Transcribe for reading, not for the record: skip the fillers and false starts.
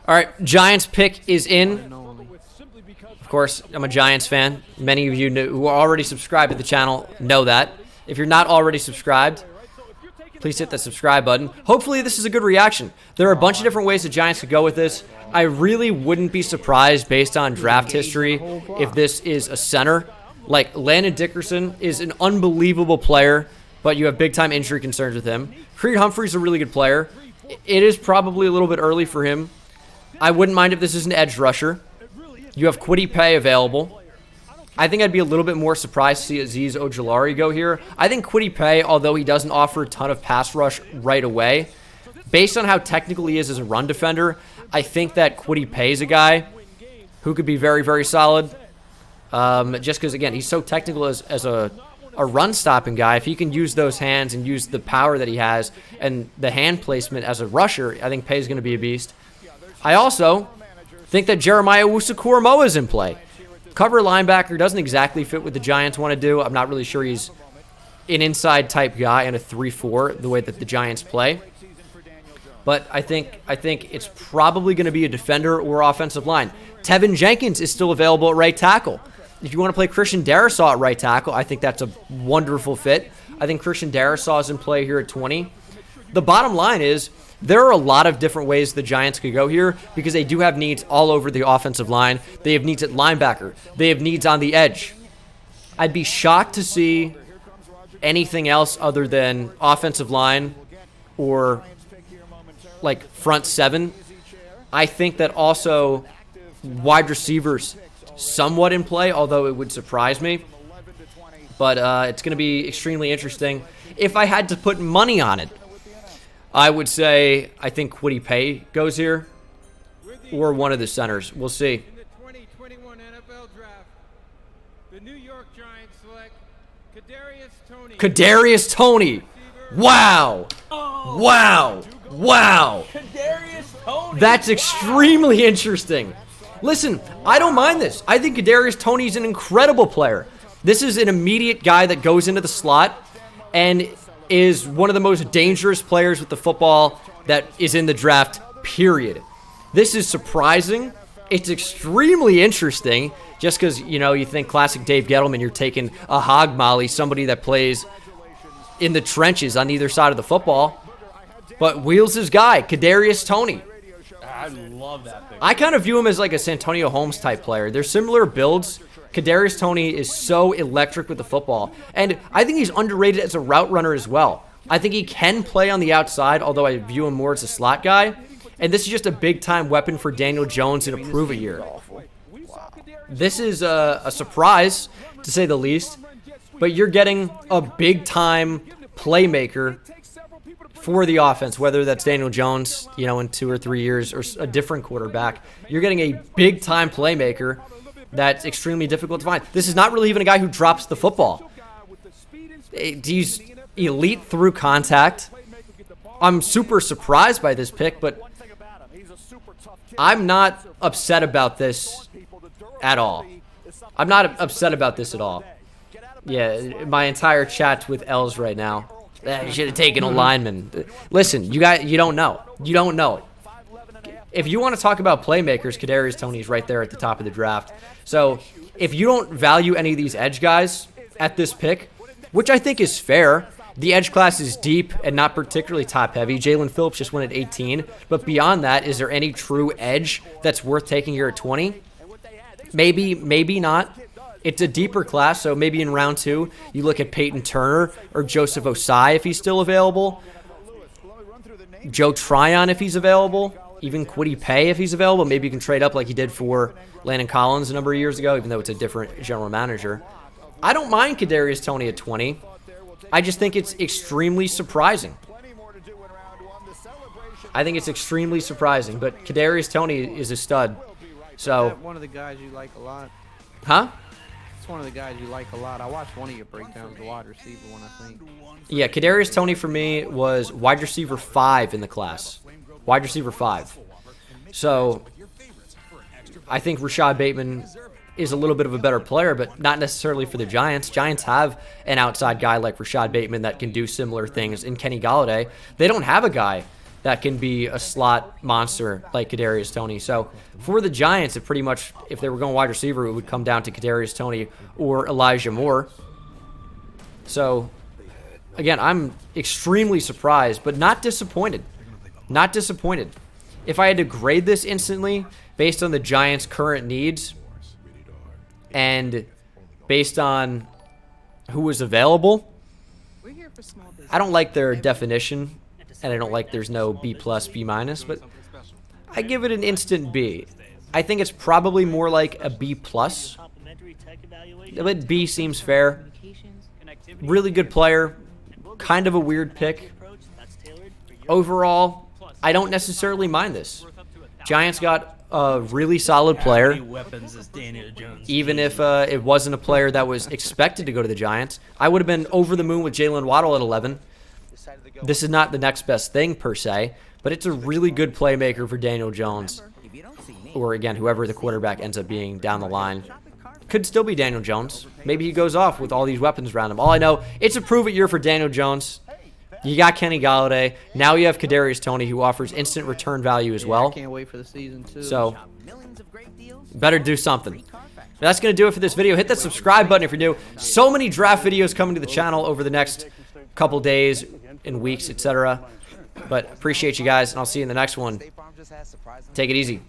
All right, Giants pick is in. Of course, I'm a Giants fan. Many of you who are already subscribed to the channel know that. If you're not already subscribed, please hit the subscribe button. Hopefully, this is a good reaction. There are a bunch of different ways the Giants could go with this. I really wouldn't be surprised, based on draft history, if this is a center. Like, Landon Dickerson is an unbelievable player, but you have big-time injury concerns with him. Creed Humphrey's a really good player. It is probably a little bit early for him. I wouldn't mind if this is an edge rusher. You have Kwity Paye available. I think I'd be a little bit more surprised to see Azeez Ojulari go here. I think Kwity Paye, although he doesn't offer a ton of pass rush right away, based on how technical he is as a run defender, I think that Kwity Paye is a guy who could be very, very solid. Just because, again, he's so technical as a run-stopping guy. If he can use those hands and use the power that he has and the hand placement as a rusher, I think Paye is going to be a beast. I also think that Jeremiah Owusu-Koramoah is in play. Cover linebacker doesn't exactly fit what the Giants want to do. I'm not really sure he's an inside-type guy in a 3-4, the way that the Giants play. But I think it's probably going to be a defender or offensive line. Tevin Jenkins is still available at right tackle. If you want to play Christian Darrisaw at right tackle, I think that's a wonderful fit. I think Christian Darrisaw is in play here at 20. The bottom line is there are a lot of different ways the Giants could go here because they do have needs all over the offensive line. They have needs at linebacker. They have needs on the edge. I'd be shocked to see anything else other than offensive line or like front seven. I think that also wide receivers somewhat in play, although it would surprise me. But it's going to be extremely interesting. If I had to put money on it, I would say I think Kwity Paye goes here or one of the centers. We'll see. In the 2021 NFL Draft, the New York Giants select KADARIUS Toney. KADARIUS Toney. Wow. Wow. Wow. KADARIUS Toney. That's extremely interesting. Listen, I don't mind this. I think KADARIUS Toney is an incredible player. This is an immediate guy that goes into the slot and is one of the most dangerous players with the football that is in the draft, period. This is surprising. It's extremely interesting just because, you know, you think classic Dave Gettleman, you're taking a hog molly, somebody that plays in the trenches on either side of the football. But Wheels' guy, KADARIUS Toney. I love that thing. I kind of view him as like a Santonio Holmes type player. They're similar builds. KADARIUS Toney is so electric with the football. And I think he's underrated as a route runner as well. I think he can play on the outside, although I view him more as a slot guy. And this is just a big-time weapon for Daniel Jones in a prove-it year. This is a surprise, to say the least. But you're getting a big-time playmaker for the offense, whether that's Daniel Jones, you know, in 2 or 3 years, or a different quarterback. You're getting a big-time playmaker that's extremely difficult to find. This is not really even a guy who drops the football. He's elite through contact. I'm super surprised by this pick, but I'm not upset about this at all. I'm not upset about this at all. Yeah, my entire chat with L's right now. You should have taken a lineman. Listen, you don't know. You don't know. If you want to talk about playmakers, KADARIUS Toney is right there at the top of the draft. So if you don't value any of these edge guys at this pick, which I think is fair, the edge class is deep and not particularly top-heavy. Jalen Phillips just went at 18. But beyond that, is there any true edge that's worth taking here at 20? Maybe, maybe not. It's a deeper class, so maybe in round 2, you look at Peyton Turner or Joseph Osai if he's still available. Joe Tryon if he's available. Even Kwity Paye if he's available. Maybe you can trade up like he did for Landon Collins a number of years ago, even though it's a different general manager. I don't mind KADARIUS Toney at 20. I just think it's extremely surprising. I think it's extremely surprising, but KADARIUS Toney is a stud. So, One of the guys you like a lot. huh? It's one of the guys you like a lot. I watched one of your breakdowns, the wide receiver one, I think. Yeah, KADARIUS Toney for me was wide receiver 5 in the class. Wide receiver 5. So, I think Rashad Bateman is a little bit of a better player, but not necessarily for the Giants. Giants have an outside guy like Rashad Bateman that can do similar things in Kenny Golladay. They don't have a guy that can be a slot monster like KADARIUS TONEY. So for the Giants, it pretty much, if they were going wide receiver, it would come down to KADARIUS TONEY or Elijah Moore. So again, I'm extremely surprised, but not disappointed. Not disappointed. If I had to grade this instantly based on the Giants' current needs and based on who was available, I don't like their definition, and I don't like there's no B+, B-, but I give it an instant B. I think it's probably more like a B+, but B seems fair. Really good player, kind of a weird pick. Overall, I don't necessarily mind this. Giants got a really solid player, even if it wasn't a player that was expected to go to the Giants. I would have been over the moon with Jalen Waddle at 11. This is not the next best thing per se, but it's a really good playmaker for Daniel Jones, or again, whoever the quarterback ends up being down the line. Could still be Daniel Jones. Maybe he goes off with all these weapons around him. All I know, it's a prove-it year for Daniel Jones. You got Kenny Golladay. Now you have KADARIUS TONEY, who offers instant return value as well. I can't wait for the season too. So, better do something. That's going to do it for this video. Hit that subscribe button if you're new. So many draft videos coming to the channel over the next couple days and weeks, etc. But appreciate you guys, and I'll see you in the next one. Take it easy.